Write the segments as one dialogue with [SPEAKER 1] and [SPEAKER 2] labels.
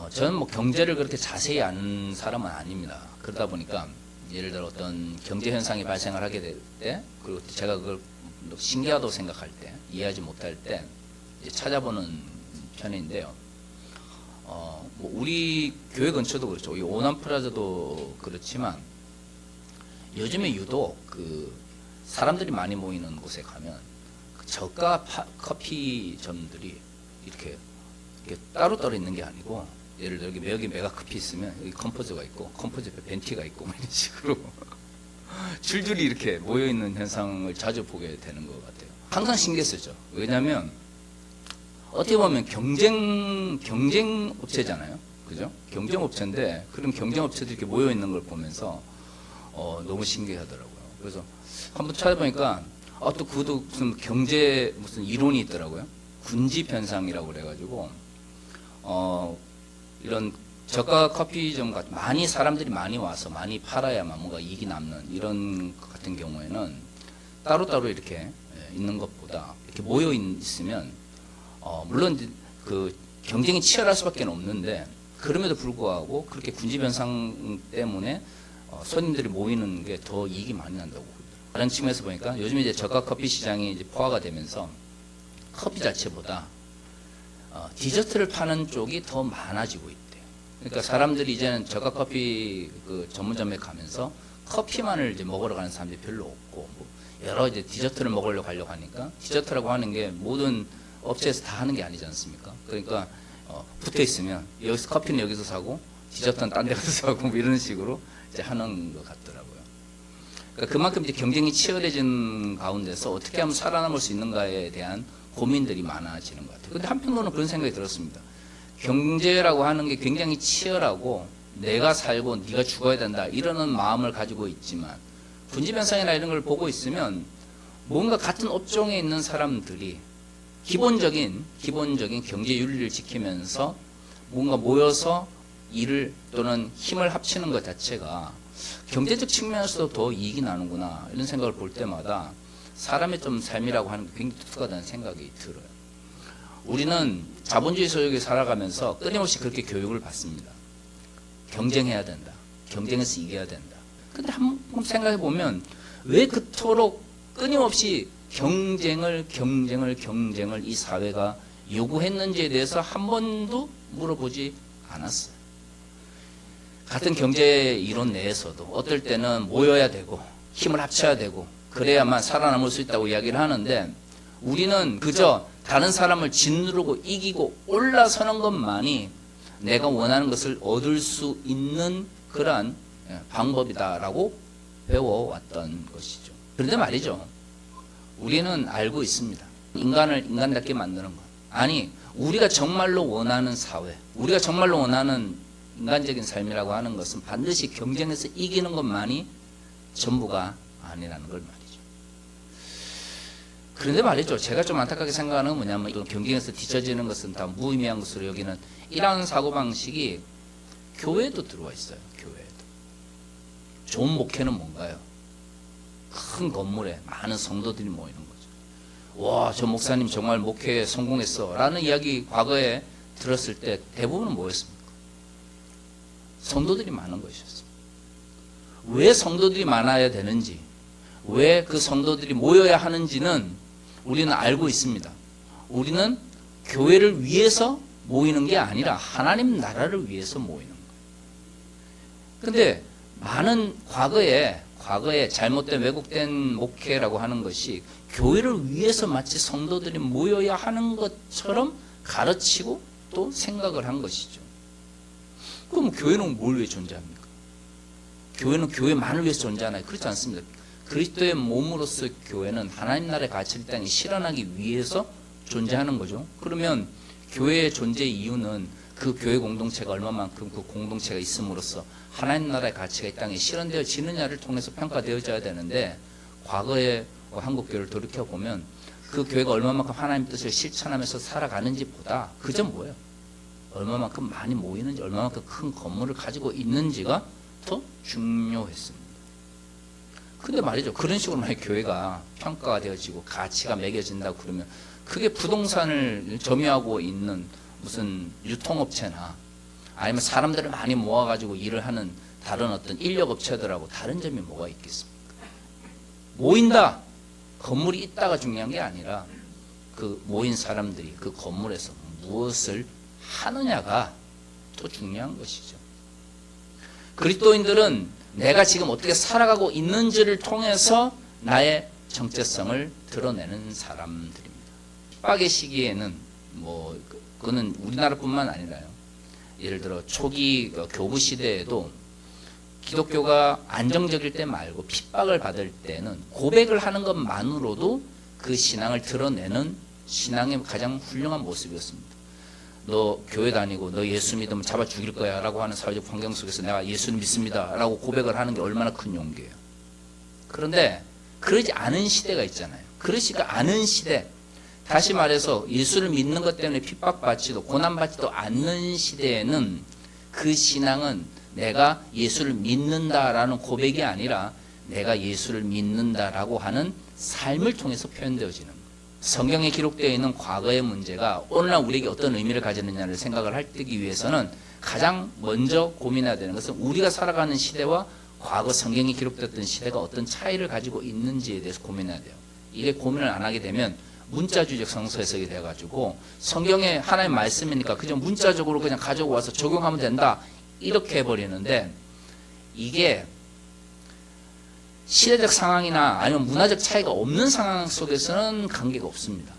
[SPEAKER 1] 저는 뭐 경제를 그렇게 자세히 아는 사람은 아닙니다. 그러다 보니까 예를 들어 어떤 경제 현상이 발생을 하게 될 때, 그리고 제가 그걸 신기하다고 생각할 때, 이해하지 못할 때 이제 찾아보는 편인데요. 뭐 우리 교회 근처도 그렇죠. 이 오남프라자도 그렇지만 요즘에 유독 그 사람들이 많이 모이는 곳에 가면 그 저가 커피점들이 이렇게 따로따로 있는 게 아니고, 예를 들어 여기 메가커피 있으면 여기 컴포즈가 있고 컴포즈 옆에 벤티가 있고 이런 식으로 줄줄이 이렇게 모여 있는 현상을 자주 보게 되는 것 같아요. 항상 신기했었죠. 왜냐하면 어떻게 보면 경쟁 업체잖아요, 그죠? 경쟁 업체인데 그런 경쟁 업체들이 이렇게 모여 있는 걸 보면서 너무 신기하더라고요. 그래서 한번 찾아보니까 또 그것도 무슨 경제 무슨 이론이 있더라고요. 군집 현상이라고 그래가지고 이런 저가 커피점 같은 많이 사람들이 많이 와서 많이 팔아야만 뭔가 이익이 남는 이런 것 같은 경우에는 따로따로 이렇게 있는 것보다 이렇게 모여 있으면 물론 그 경쟁이 치열할 수밖에 없는데, 그럼에도 불구하고 그렇게 군집 현상 때문에 손님들이 모이는 게 더 이익이 많이 난다고. 다른 측면에서 보니까 요즘 이제 저가 커피 시장이 이제 포화가 되면서 커피 자체보다 디저트를 파는 쪽이 더 많아지고 있대요. 그러니까 사람들이 이제는 저가 커피 그 전문점에 가면서 커피만을 이제 먹으러 가는 사람들이 별로 없고, 뭐 여러 이제 디저트를 먹으려고 하려고 하니까, 디저트라고 하는 게 모든 업체에서 다 하는 게 아니지 않습니까? 그러니까 붙어 있으면 여기서 커피는 여기서 사고 디저트는 딴 데 가서 사고 뭐 이런 식으로 이제 하는 것 같더라고요. 그러니까 그만큼 이제 경쟁이 치열해진 가운데서 어떻게 하면 살아남을 수 있는가에 대한 고민들이 많아지는 것 같아요. 근데 한편으로는 그런 생각이 들었습니다. 경제라고 하는 게 굉장히 치열하고 내가 살고 네가 죽어야 된다 이러는 마음을 가지고 있지만, 군집 현상이나 이런 걸 보고 있으면 뭔가 같은 업종에 있는 사람들이 기본적인 경제 윤리를 지키면서 뭔가 모여서 일을 또는 힘을 합치는 것 자체가 경제적 측면에서도 더 이익이 나는구나, 이런 생각을 볼 때마다 사람의 좀 삶이라고 하는 게 굉장히 독특하다는 생각이 들어요. 우리는 자본주의 소유에 살아가면서 끊임없이 그렇게 교육을 받습니다. 경쟁해야 된다. 경쟁해서 이겨야 된다. 근데 한번 생각해 보면 왜 그토록 끊임없이 경쟁을 이 사회가 요구했는지에 대해서 한 번도 물어보지 않았어요. 같은 경제 이론 내에서도 어떨 때는 모여야 되고 힘을 합쳐야 되고 그래야만 살아남을 수 있다고 이야기를 하는데, 우리는 그저 다른 사람을 짓누르고 이기고 올라서는 것만이 내가 원하는 것을 얻을 수 있는 그러한 방법이다라고 배워왔던 것이죠. 그런데 말이죠, 우리는 알고 있습니다. 인간을 인간답게 만드는 것, 아니 우리가 정말로 원하는 사회, 우리가 정말로 원하는 인간적인 삶이라고 하는 것은 반드시 경쟁에서 이기는 것만이 전부가 아니라는 걸 말이죠. 그런데 말이죠, 제가 좀 안타깝게 생각하는 건 뭐냐면, 이런 경쟁에서 뒤처지는 것은 다 무의미한 것으로 여기는 이러한 사고방식이 교회에도 들어와 있어요. 교회에도. 좋은 목회는 뭔가요? 큰 건물에 많은 성도들이 모이는 거죠. 와, 저 목사님 정말 목회에 성공했어 라는 이야기 과거에 들었을 때 대부분은 뭐였습니까? 성도들이 많은 것이었습니다. 왜 성도들이 많아야 되는지, 왜 그 성도들이 모여야 하는지는 우리는 알고 있습니다. 우리는 교회를 위해서 모이는 게 아니라 하나님 나라를 위해서 모이는 거예요. 그런데 많은 과거에 잘못된 왜곡된 목회라고 하는 것이 교회를 위해서 마치 성도들이 모여야 하는 것처럼 가르치고 또 생각을 한 것이죠. 그럼 교회는 뭘 위해 존재합니까? 교회는 교회만을 위해서 존재하나요? 그렇지 않습니다. 그리스도의 몸으로서 교회는 하나님 나라의 가치를 이 땅에 실현하기 위해서 존재하는 거죠. 그러면 교회의 존재 이유는 그 교회 공동체가 얼마만큼 그 공동체가 있음으로써 하나님 나라의 가치가 이 땅에 실현되어지느냐를 통해서 평가되어져야 되는데, 과거의 한국 교회를 돌이켜보면 그 교회가 얼마만큼 하나님 뜻을 실천하면서 살아가는지 보다 그저 뭐예요? 얼마만큼 많이 모이는지, 얼마만큼 큰 건물을 가지고 있는지가 더 중요했습니다. 근데 말이죠, 그런 식으로 만약 교회가 평가가 되어지고 가치가 매겨진다고 그러면 그게 부동산을 점유하고 있는 무슨 유통업체나 아니면 사람들을 많이 모아가지고 일을 하는 다른 어떤 인력업체들하고 다른 점이 뭐가 있겠습니까? 모인다. 건물이 있다가 중요한 게 아니라 그 모인 사람들이 그 건물에서 무엇을 하느냐가 더 중요한 것이죠. 그리스도인들은 내가 지금 어떻게 살아가고 있는지를 통해서 나의 정체성을 드러내는 사람들입니다. 핍박의 시기에는 뭐 그거는 우리나라뿐만 아니라요. 예를 들어 초기 교부 시대에도 기독교가 안정적일 때 말고 핍박을 받을 때는 고백을 하는 것만으로도 그 신앙을 드러내는 신앙의 가장 훌륭한 모습이었습니다. 너 교회 다니고 너 예수 믿으면 잡아 죽일 거야 라고 하는 사회적 환경 속에서 내가 예수를 믿습니다 라고 고백을 하는 게 얼마나 큰 용기예요. 그런데 그러지 않은 시대가 있잖아요. 그러지가 않은 시대, 다시 말해서 예수를 믿는 것 때문에 핍박받지도 고난받지도 않는 시대에는 그 신앙은 내가 예수를 믿는다라는 고백이 아니라 내가 예수를 믿는다라고 하는 삶을 통해서 표현되어지는 거예요. 성경에 기록되어 있는 과거의 문제가 오늘날 우리에게 어떤 의미를 가지느냐를 생각을 할 때기 위해서는 가장 먼저 고민해야 되는 것은 우리가 살아가는 시대와 과거 성경에 기록됐던 시대가 어떤 차이를 가지고 있는지에 대해서 고민해야 돼요. 이게 고민을 안 하게 되면 문자주의적 성서 해석이 돼가지고 성경에 하나의 말씀이니까 그냥 문자적으로 그냥 가지고 와서 적용하면 된다 이렇게 해버리는데, 이게 시대적 상황이나 아니면 문화적 차이가 없는 상황 속에서는 관계가 없습니다.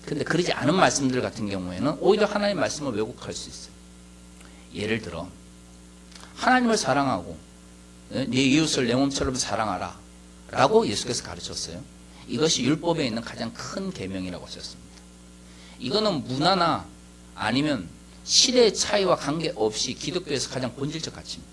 [SPEAKER 1] 근데 그러지 않은 말씀들 같은 경우에는 오히려 하나님의 말씀을 왜곡할 수 있어요. 예를 들어 하나님을 사랑하고 네 이웃을 내 몸처럼 사랑하라 라고 예수께서 가르쳤어요. 이것이 율법에 있는 가장 큰 계명이라고 하셨습니다. 이거는 문화나 아니면 시대의 차이와 관계없이 기독교에서 가장 본질적 가치입니다.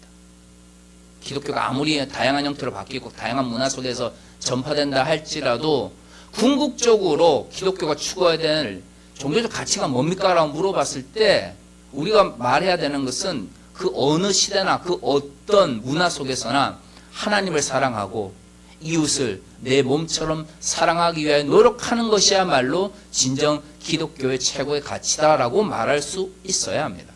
[SPEAKER 1] 기독교가 아무리 다양한 형태로 바뀌고 다양한 문화 속에서 전파된다 할지라도 궁극적으로 기독교가 추구해야 될 종교적 가치가 뭡니까? 라고 물어봤을 때 우리가 말해야 되는 것은 그 어느 시대나 그 어떤 문화 속에서나 하나님을 사랑하고 이웃을 내 몸처럼 사랑하기 위해 노력하는 것이야말로 진정 기독교의 최고의 가치다라고 말할 수 있어야 합니다.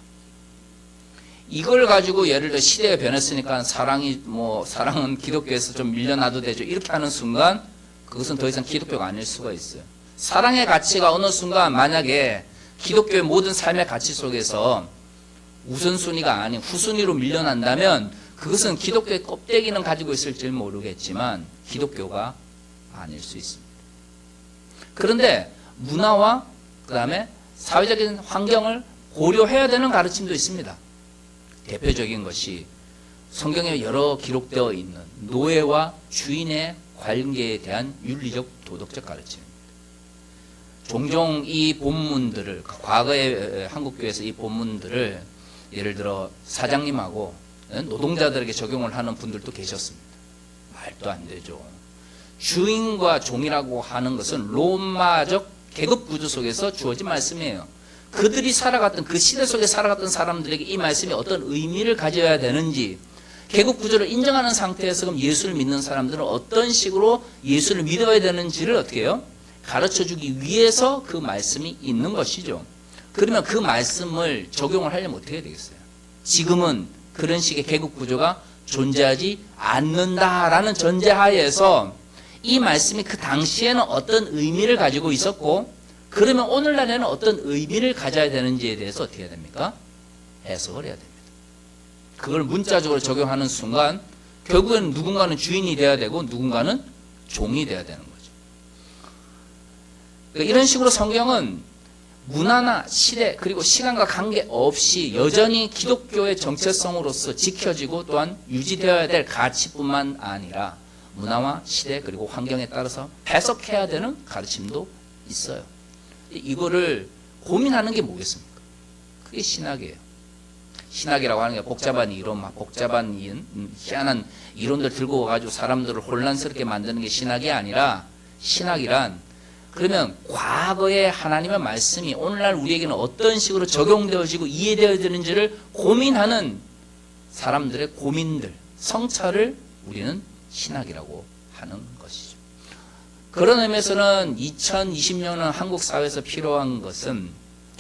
[SPEAKER 1] 이걸 가지고 예를 들어 시대가 변했으니까 사랑은 기독교에서 좀 밀려나도 되죠 이렇게 하는 순간 그것은 더 이상 기독교가 아닐 수가 있어요. 사랑의 가치가 어느 순간 만약에 기독교의 모든 삶의 가치 속에서 우선순위가 아닌 후순위로 밀려난다면 그것은 기독교의 껍데기는 가지고 있을지 모르겠지만 기독교가 아닐 수 있습니다. 그런데 문화와 그 다음에 사회적인 환경을 고려해야 되는 가르침도 있습니다. 대표적인 것이 성경에 여러 기록되어 있는 노예와 주인의 관계에 대한 윤리적 도덕적 가르침입니다. 종종 이 본문들을 과거의 한국교회에서 이 본문들을 예를 들어 사장님하고 노동자들에게 적용을 하는 분들도 계셨습니다. 말도 안 되죠. 주인과 종이라고 하는 것은 로마적 계급 구조 속에서 주어진 말씀이에요. 그들이 살아갔던 그 시대 속에 살아갔던 사람들에게 이 말씀이 어떤 의미를 가져야 되는지, 계급 구조를 인정하는 상태에서 그럼 예수를 믿는 사람들은 어떤 식으로 예수를 믿어야 되는지를 어떻게 해요? 가르쳐주기 위해서 그 말씀이 있는 것이죠. 그러면 그 말씀을 적용을 하려면 어떻게 해야 되겠어요? 지금은 그런 식의 계급 구조가 존재하지 않는다라는 전제하에서 이 말씀이 그 당시에는 어떤 의미를 가지고 있었고 그러면 오늘날에는 어떤 의미를 가져야 되는지에 대해서 어떻게 해야 됩니까? 해석을 해야 됩니다. 그걸 문자적으로 적용하는 순간 결국에는 누군가는 주인이 돼야 되고 누군가는 종이 돼야 되는 거죠. 그러니까 이런 식으로 성경은 문화나 시대 그리고 시간과 관계없이 여전히 기독교의 정체성으로서 지켜지고 또한 유지되어야 될 가치뿐만 아니라 문화와 시대 그리고 환경에 따라서 해석해야 되는 가르침도 있어요. 이거를 고민하는 게 뭐겠습니까? 그게 신학이에요. 신학이라고 하는 게 복잡한 이론, 복잡한 희한한 이론들 들고 와가지고 사람들을 혼란스럽게 만드는 게 신학이 아니라, 신학이란 그러면 과거의 하나님의 말씀이 오늘날 우리에게는 어떤 식으로 적용되어지고 이해되어지는지를 고민하는 사람들의 고민들, 성찰을 우리는 신학이라고 하는 것이죠. 그런 의미에서는 2020년은 한국 사회에서 필요한 것은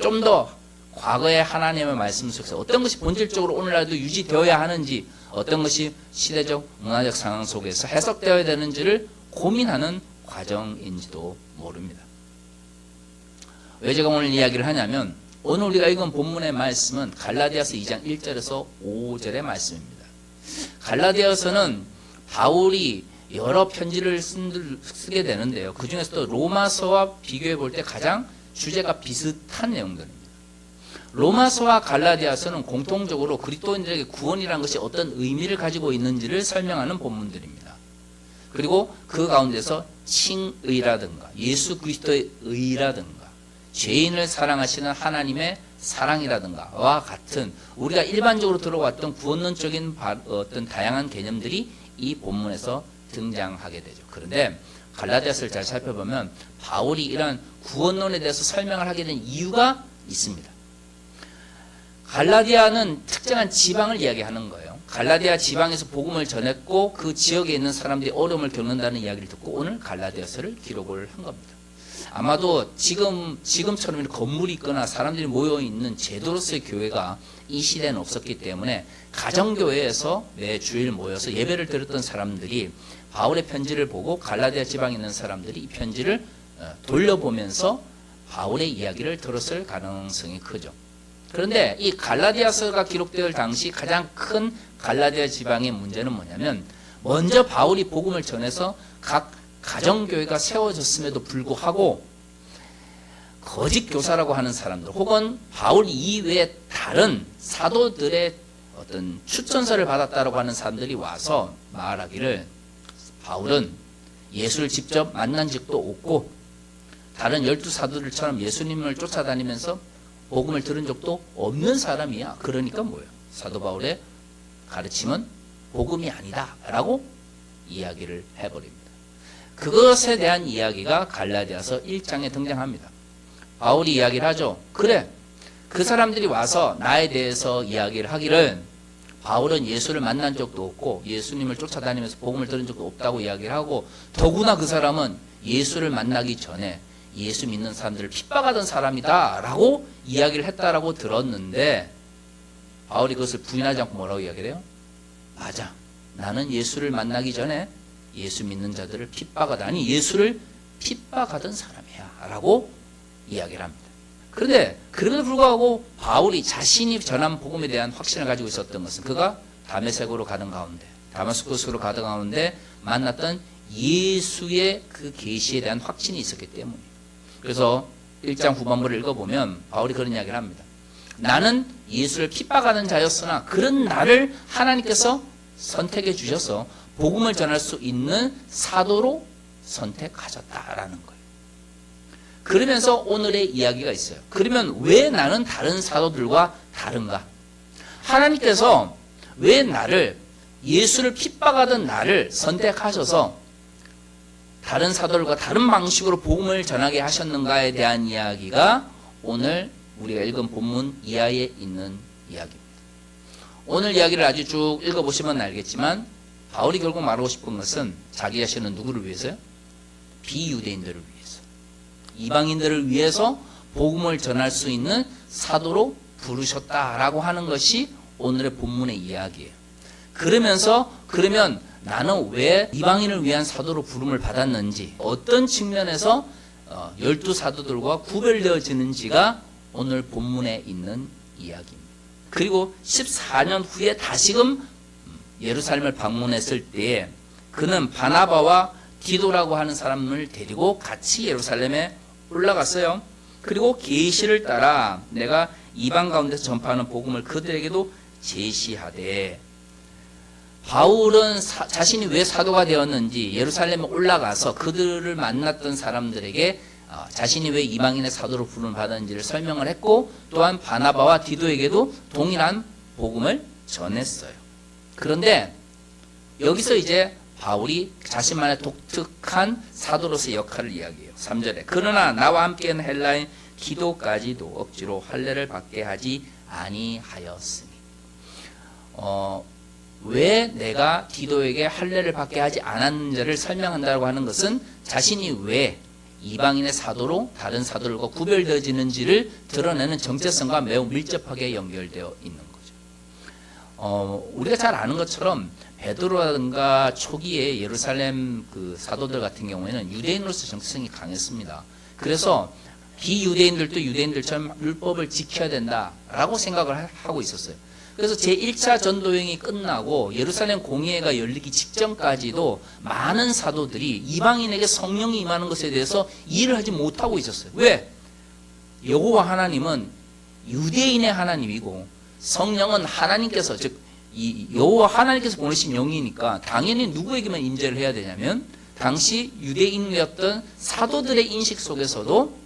[SPEAKER 1] 좀 더 과거의 하나님의 말씀 속에서 어떤 것이 본질적으로 오늘날도 유지되어야 하는지, 어떤 것이 시대적 문화적 상황 속에서 해석되어야 되는지를 고민하는 과정인지도 모릅니다. 왜 제가 오늘 이야기를 하냐면, 오늘 우리가 읽은 본문의 말씀은 갈라디아서 2장 1절에서 5절의 말씀입니다. 갈라디아서는 바울이 여러 편지를 쓰게 되는데요. 그 중에서도 로마서와 비교해 볼 때 가장 주제가 비슷한 내용들입니다. 로마서와 갈라디아서는 공통적으로 그리스도인들에게 구원이라는 것이 어떤 의미를 가지고 있는지를 설명하는 본문들입니다. 그리고 그 가운데서 칭의라든가 예수 그리스도의 의라든가 죄인을 사랑하시는 하나님의 사랑이라든가와 같은 우리가 일반적으로 들어왔던 구원론적인 어떤 다양한 개념들이 이 본문에서 등장하게 되죠. 그런데 갈라디아서를 잘 살펴보면 바울이 이런 구원론에 대해서 설명을 하게 된 이유가 있습니다. 갈라디아는 특정한 지방을 이야기하는 거예요. 갈라디아 지방에서 복음을 전했고 그 지역에 있는 사람들이 어려움을 겪는다는 이야기를 듣고 오늘 갈라디아서를 기록을 한 겁니다. 아마도 지금처럼 이렇게 건물이 있거나 사람들이 모여있는 제도로서의 교회가 이 시대는 없었기 때문에 가정교회에서 매 주일 모여서 예배를 드렸던 사람들이 바울의 편지를 보고 갈라디아 지방에 있는 사람들이 이 편지를 돌려보면서 바울의 이야기를 들었을 가능성이 크죠. 그런데 이 갈라디아서가 기록될 당시 가장 큰 갈라디아 지방의 문제는 뭐냐면, 먼저 바울이 복음을 전해서 각 가정교회가 세워졌음에도 불구하고 거짓 교사라고 하는 사람들 혹은 바울 이외에 다른 사도들의 어떤 추천서를 받았다라고 하는 사람들이 와서 말하기를 바울은 예수를 직접 만난 적도 없고 다른 12사도들처럼 예수님을 쫓아다니면서 복음을 들은 적도 없는 사람이야. 그러니까 뭐예요? 사도 바울의 가르침은 복음이 아니다 라고 이야기를 해버립니다. 그것에 대한 이야기가 갈라디아서 1장에 등장합니다. 바울이 이야기를 하죠. 그래, 그 사람들이 와서 나에 대해서 이야기를 하기를 바울은 예수를 만난 적도 없고 예수님을 쫓아다니면서 복음을 들은 적도 없다고 이야기를 하고, 더구나 그 사람은 예수를 만나기 전에 예수 믿는 사람들을 핍박하던 사람이다 라고 이야기를 했다라고 들었는데, 바울이 그것을 부인하지 않고 뭐라고 이야기를 해요? 맞아, 나는 예수를 만나기 전에 예수 믿는 자들을 핍박하다, 아니 예수를 핍박하던 사람이야 라고 이야기를 합니다. 그런데 그럼에도 불구하고 바울이 자신이 전한 복음에 대한 확신을 가지고 있었던 것은 그가 다메섹으로 가던 가운데, 다마스쿠스로 가던 가운데 만났던 예수의 그 계시에 대한 확신이 있었기 때문이에요. 그래서 1장 후반부를 읽어보면 바울이 그런 이야기를 합니다. 나는 예수를 핍박하는 자였으나 그런 나를 하나님께서 선택해 주셔서 복음을 전할 수 있는 사도로 선택하셨다라는 거예요. 그러면서 오늘의 이야기가 있어요. 그러면 왜 나는 다른 사도들과 다른가? 하나님께서 왜 나를, 예수를 핍박하던 나를 선택하셔서 다른 사도들과 다른 방식으로 복음을 전하게 하셨는가에 대한 이야기가 오늘 우리가 읽은 본문 이하에 있는 이야기입니다. 오늘 이야기를 아주 쭉 읽어보시면 알겠지만 바울이 결국 말하고 싶은 것은 자기 자신은 누구를 위해서요? 비유대인들을 위해서, 이방인들을 위해서 복음을 전할 수 있는 사도로 부르셨다라고 하는 것이 오늘의 본문의 이야기예요. 그러면 나는 왜 이방인을 위한 사도로 부름을 받았는지, 어떤 측면에서 12사도들과 구별되어지는지가 오늘 본문에 있는 이야기입니다. 그리고 14년 후에 다시금 예루살렘을 방문했을 때에 그는 바나바와 디도라고 하는 사람을 데리고 같이 예루살렘에 올라갔어요. 그리고 계시를 따라 내가 이방 가운데서 전파하는 복음을 그들에게도 제시하되, 바울은 자신이 왜 사도가 되었는지 예루살렘에 올라가서 그들을 만났던 사람들에게 자신이 왜 이방인의 사도로 부름을 받았는지를 설명을 했고, 또한 바나바와 디도에게도 동일한 복음을 전했어요. 그런데 여기서 이제 바울이 자신만의 독특한 사도로서의 역할을 이야기해요. 3절에 그러나 나와 함께한 헬라인 디도까지도 억지로 할례를 받게 하지 아니하였으니, 왜 내가 디도에게 할례를 받게 하지 않았는지를 설명한다고 하는 것은 자신이 왜 이방인의 사도로 다른 사도들과 구별되어지는지를 드러내는 정체성과 매우 밀접하게 연결되어 있는 거죠. 우리가 잘 아는 것처럼 베드로라든가 초기에 예루살렘 그 사도들 같은 경우에는 유대인으로서 정체성이 강했습니다. 그래서 비유대인들도 유대인들처럼 율법을 지켜야 된다라고 생각을 하고 있었어요. 그래서 제1차 전도여행이 끝나고 예루살렘 공회가 열리기 직전까지도 많은 사도들이 이방인에게 성령이 임하는 것에 대해서 이해를 하지 못하고 있었어요. 왜? 여호와 하나님은 유대인의 하나님이고 성령은 하나님께서 즉 여호와 하나님께서 보내신 영이니까 당연히 누구에게만 임재를 해야 되냐면 당시 유대인이었던 사도들의 인식 속에서도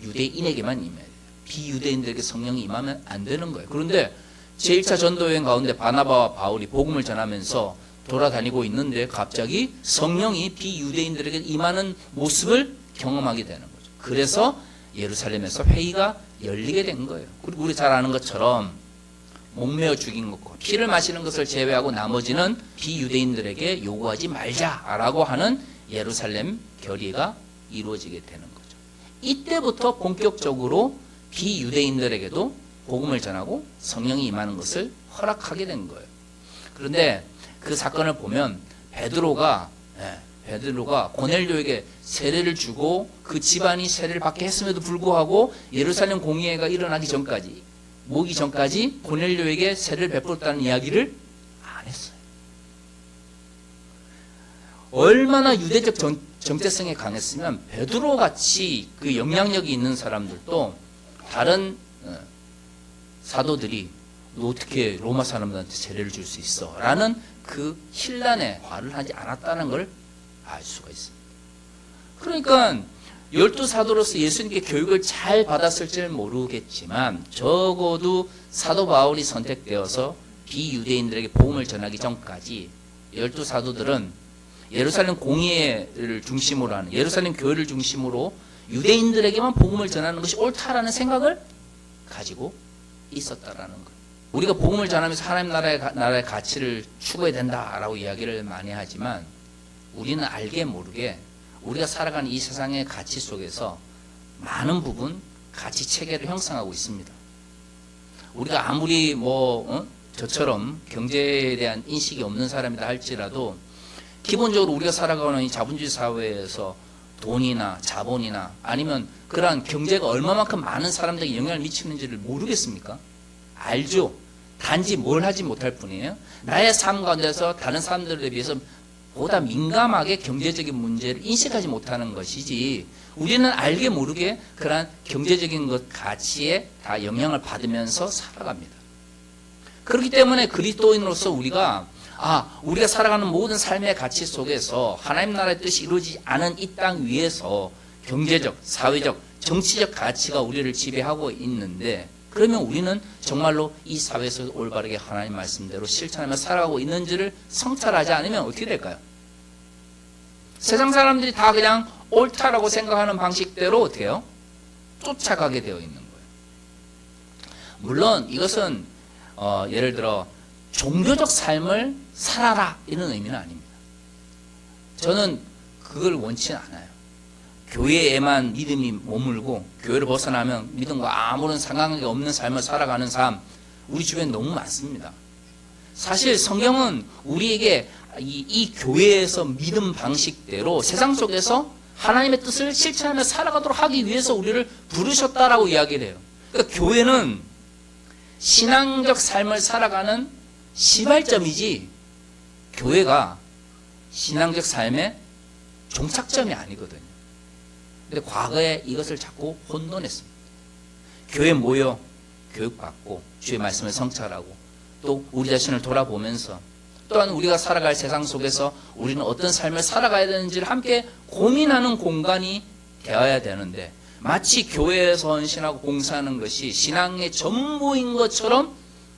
[SPEAKER 1] 유대인에게만 임해야 돼요. 비유대인들에게 성령이 임하면 안 되는 거예요. 그런데 제1차 전도여행 가운데 바나바와 바울이 복음을 전하면서 돌아다니고 있는데 갑자기 성령이 비유대인들에게 임하는 모습을 경험하게 되는 거죠. 그래서 예루살렘에서 회의가 열리게 된 거예요. 그리고 우리 잘 아는 것처럼 목매어 죽인 것과 피를 마시는 것을 제외하고 나머지는 비유대인들에게 요구하지 말자라고 하는 예루살렘 결의가 이루어지게 되는 거죠. 이때부터 본격적으로 비유대인들에게도 복음을 전하고 성령이 임하는 것을 허락하게 된 거예요. 그런데 그 사건을 보면 베드로가 고넬료에게 세례를 주고 그 집안이 세례를 받게 했음에도 불구하고 예루살렘 공의회가 일어나기 전까지 모기 전까지 고넬료에게 세례를 베풀었다는 이야기를 안 했어요. 얼마나 유대적 정체성이 강했으면 베드로 같이 그 영향력이 있는 사람들도 다른 사도들이 너 어떻게 로마 사람들한테 세례를 줄 수 있어? 라는 그 신란에 화를 하지 않았다는 걸 알 수가 있습니다. 그러니까 12사도로서 예수님께 교육을 잘 받았을지는 모르겠지만 적어도 사도 바울이 선택되어서 비유대인들에게 복음을 전하기 전까지 12사도들은 예루살렘 공의회를 중심으로 하는 예루살렘 교회를 중심으로 유대인들에게만 복음을 전하는 것이 옳다라는 생각을 가지고 있었다라는 거예요. 우리가 복음을 전하면서 하나님 나라의 가치를 추구해야 된다라고 이야기를 많이 하지만 우리는 알게 모르게 우리가 살아가는 이 세상의 가치 속에서 많은 부분 가치 체계를 형성하고 있습니다. 우리가 아무리 저처럼 경제에 대한 인식이 없는 사람이다 할지라도 기본적으로 우리가 살아가는 이 자본주의 사회에서 돈이나 자본이나 아니면 그러한 경제가 얼마만큼 많은 사람들에게 영향을 미치는지를 모르겠습니까? 알죠. 단지 뭘 하지 못할 뿐이에요. 나의 삶 가운데서 다른 사람들에 비해서 보다 민감하게 경제적인 문제를 인식하지 못하는 것이지 우리는 알게 모르게 그러한 경제적인 것 가치에 다 영향을 받으면서 살아갑니다. 그렇기 때문에 그리스도인으로서 우리가 살아가는 모든 삶의 가치 속에서 하나님 나라의 뜻이 이루어지지 않은 이 땅 위에서 경제적, 사회적, 정치적 가치가 우리를 지배하고 있는데 그러면 우리는 정말로 이 사회에서 올바르게 하나님 말씀대로 실천하며 살아가고 있는지를 성찰하지 않으면 어떻게 될까요? 세상 사람들이 다 그냥 옳다라고 생각하는 방식대로 어떻게 해요? 쫓아가게 되어 있는 거예요. 물론 이것은 예를 들어 종교적 삶을 살아라 이런 의미는 아닙니다. 저는 그걸 원치는 않아요. 교회에만 믿음이 머물고 교회를 벗어나면 믿음과 아무런 상관관계 없는 삶을 살아가는 삶 우리 주변에 너무 많습니다. 사실 성경은 우리에게 이 교회에서 믿음 방식대로 세상 속에서 하나님의 뜻을 실천하며 살아가도록 하기 위해서 우리를 부르셨다라고 이야기를 해요. 그러니까 교회는 신앙적 삶을 살아가는 시발점이지 교회가 신앙적 삶의 종착점이 아니거든요. 근데 과거에 이것을 자꾸 혼돈했습니다. 교회 모여 교육받고 주의 말씀을 성찰하고 또 우리 자신을 돌아보면서 또한 우리가 살아갈 세상 속에서 우리는 어떤 삶을 살아가야 되는지를 함께 고민하는 공간이 되어야 되는데 마치 교회에서 헌신하고 봉사하는 것이 신앙의 전부인 것처럼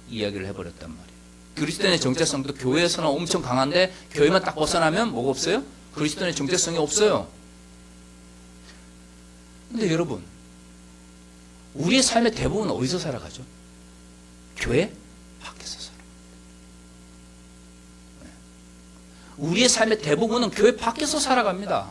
[SPEAKER 1] 이야기를 해버렸단 말이에요. 그리스도인의 정체성도 교회에서는 엄청 강한데 교회만 딱 벗어나면 뭐가 없어요? 그리스도인의 정체성이 없어요. 근데 여러분, 우리의 삶의 대부분 어디서 살아가죠? 교회 밖에서 살아갑니다. 우리의 삶의 대부분은 교회 밖에서 살아갑니다.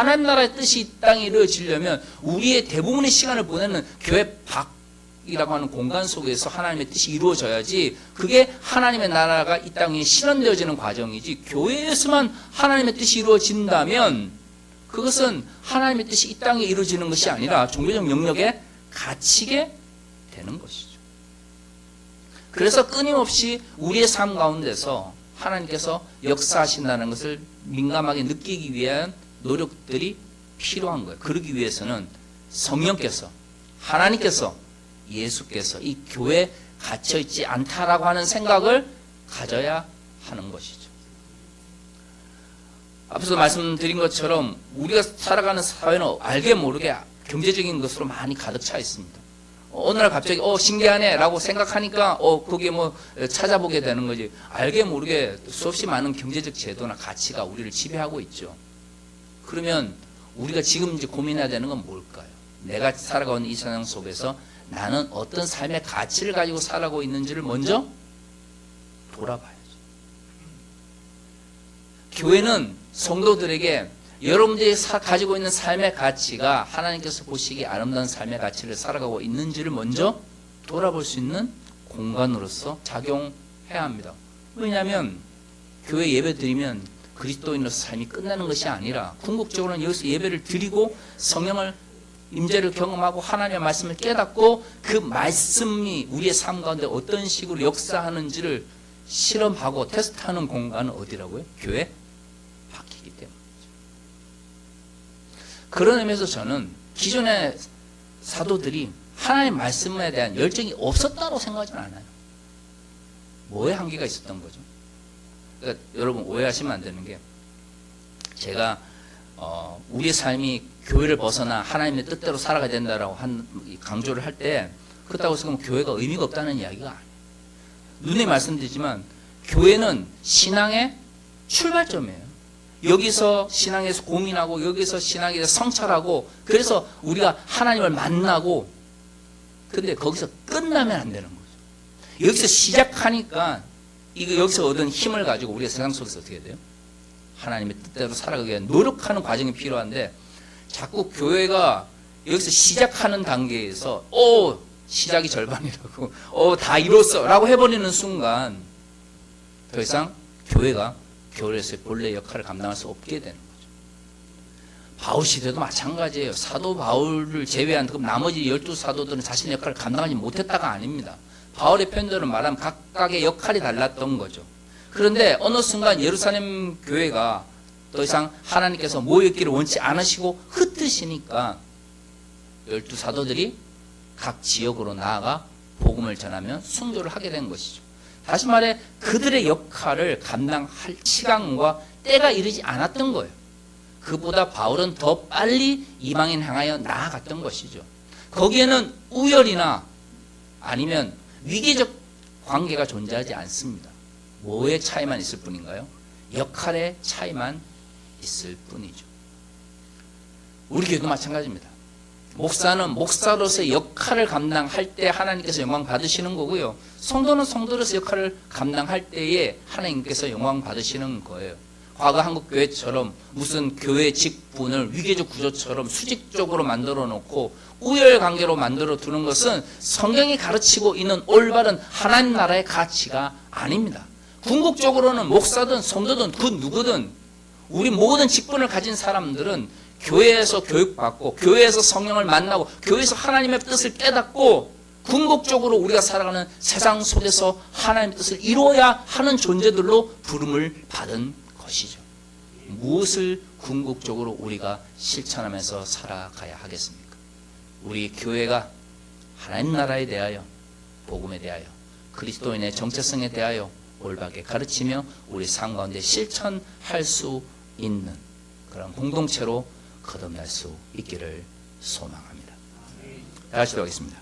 [SPEAKER 1] 하나님 나라의 뜻이 이 땅에 이루어지려면 우리의 대부분의 시간을 보내는 교회 밖이라고 하는 공간 속에서 하나님의 뜻이 이루어져야지, 그게 하나님의 나라가 이 땅에 실현되어지는 과정이지, 교회에서만 하나님의 뜻이 이루어진다면 그것은 하나님의 뜻이 이 땅에 이루어지는 것이 아니라 종교적 영역에 갇히게 되는 것이죠. 그래서 끊임없이 우리의 삶 가운데서 하나님께서 역사하신다는 것을 민감하게 느끼기 위한 노력들이 필요한 거예요. 그러기 위해서는 성령께서, 하나님께서, 예수께서 이 교회에 갇혀있지 않다라고 하는 생각을 가져야 하는 것이죠. 앞서도 말씀드린 것처럼 우리가 살아가는 사회는 알게 모르게 경제적인 것으로 많이 가득 차 있습니다. 어느 날 갑자기 신기하네 라고 생각하니까 거기에 찾아보게 되는 거지. 알게 모르게 수없이 많은 경제적 제도나 가치가 우리를 지배하고 있죠. 그러면 우리가 지금 이제 고민해야 되는 건 뭘까요? 내가 살아가고 있는 이 세상 속에서 나는 어떤 삶의 가치를 가지고 살아가고 있는지를 먼저 돌아봐야죠. 교회는 성도들에게 여러분들이 가지고 있는 삶의 가치가 하나님께서 보시기에 아름다운 삶의 가치를 살아가고 있는지를 먼저 돌아볼 수 있는 공간으로서 작용해야 합니다. 왜냐하면 교회 예배 드리면 그리스도인으로서 삶이 끝나는 것이 아니라 궁극적으로는 여기서 예배를 드리고 성령을 임재를 경험하고 하나님의 말씀을 깨닫고 그 말씀이 우리의 삶 가운데 어떤 식으로 역사하는지를 실험하고 테스트하는 공간은 어디라고요? 교회 밖이기 때문이죠. 그런 의미에서 저는 기존의 사도들이 하나님의 말씀에 대한 열정이 없었다고 생각하지 않아요. 뭐에 한계가 있었던 거죠? 그러니까 여러분 오해하시면 안 되는 게, 제가 우리의 삶이 교회를 벗어나 하나님의 뜻대로 살아가야 된다라고 강조를 할 때 그렇다고 해서 교회가 의미가 없다는 이야기가 아니에요. 눈에 말씀드리지만 교회는 신앙의 출발점이에요. 여기서 신앙에서 고민하고 여기서 신앙에서 성찰하고 그래서 우리가 하나님을 만나고, 근데 거기서 끝나면 안 되는 거죠. 여기서 시작하니까 여기서 얻은 힘을 가지고 우리가 세상 속에서 어떻게 돼요? 하나님의 뜻대로 살아가기 위해 노력하는 과정이 필요한데, 자꾸 교회가 여기서 시작하는 단계에서 시작이 절반이라고 다 이뤘어 라고 해버리는 순간 더 이상 교회가 교회에서의 본래의 역할을 감당할 수 없게 되는 거죠. 바울 시대도 마찬가지예요. 사도 바울을 제외한 나머지 12사도들은 자신의 역할을 감당하지 못했다가 아닙니다. 바울의 편들은 말하면 각각의 역할이 달랐던 거죠. 그런데 어느 순간 예루살렘 교회가 더 이상 하나님께서 모여있기를 원치 않으시고 흩으시니까 12사도들이 각 지역으로 나아가 복음을 전하며 순교를 하게 된 것이죠. 다시 말해 그들의 역할을 감당할 시간과 때가 이르지 않았던 거예요. 그보다 바울은 더 빨리 이방인 향하여 나아갔던 것이죠. 거기에는 우열이나 아니면 위계적 관계가 존재하지 않습니다. 뭐의 차이만 있을 뿐인가요? 역할의 차이만 있을 뿐이죠. 우리 교회도 마찬가지입니다. 목사는 목사로서의 역할을 감당할 때 하나님께서 영광 받으시는 거고요. 성도는 성도로서 역할을 감당할 때에 하나님께서 영광 받으시는 거예요. 과거 한국교회처럼 무슨 교회 직분을 위계적 구조처럼 수직적으로 만들어 놓고 우열관계로 만들어 두는 것은 성경이 가르치고 있는 올바른 하나님 나라의 가치가 아닙니다. 궁극적으로는 목사든 성도든 그 누구든 우리 모든 직분을 가진 사람들은 교회에서 교육받고 교회에서 성령을 만나고 교회에서 하나님의 뜻을 깨닫고 궁극적으로 우리가 살아가는 세상 속에서 하나님의 뜻을 이루어야 하는 존재들로 부름을 받은 것이죠. 무엇을 궁극적으로 우리가 실천하면서 살아가야 하겠습니까? 우리 교회가 하나님 나라에 대하여, 복음에 대하여, 그리스도인의 정체성에 대하여 올바르게 가르치며 우리 삶 가운데 실천할 수 있는 그런 공동체로 거듭날 수 있기를 소망합니다. 다 같이 기도하겠습니다.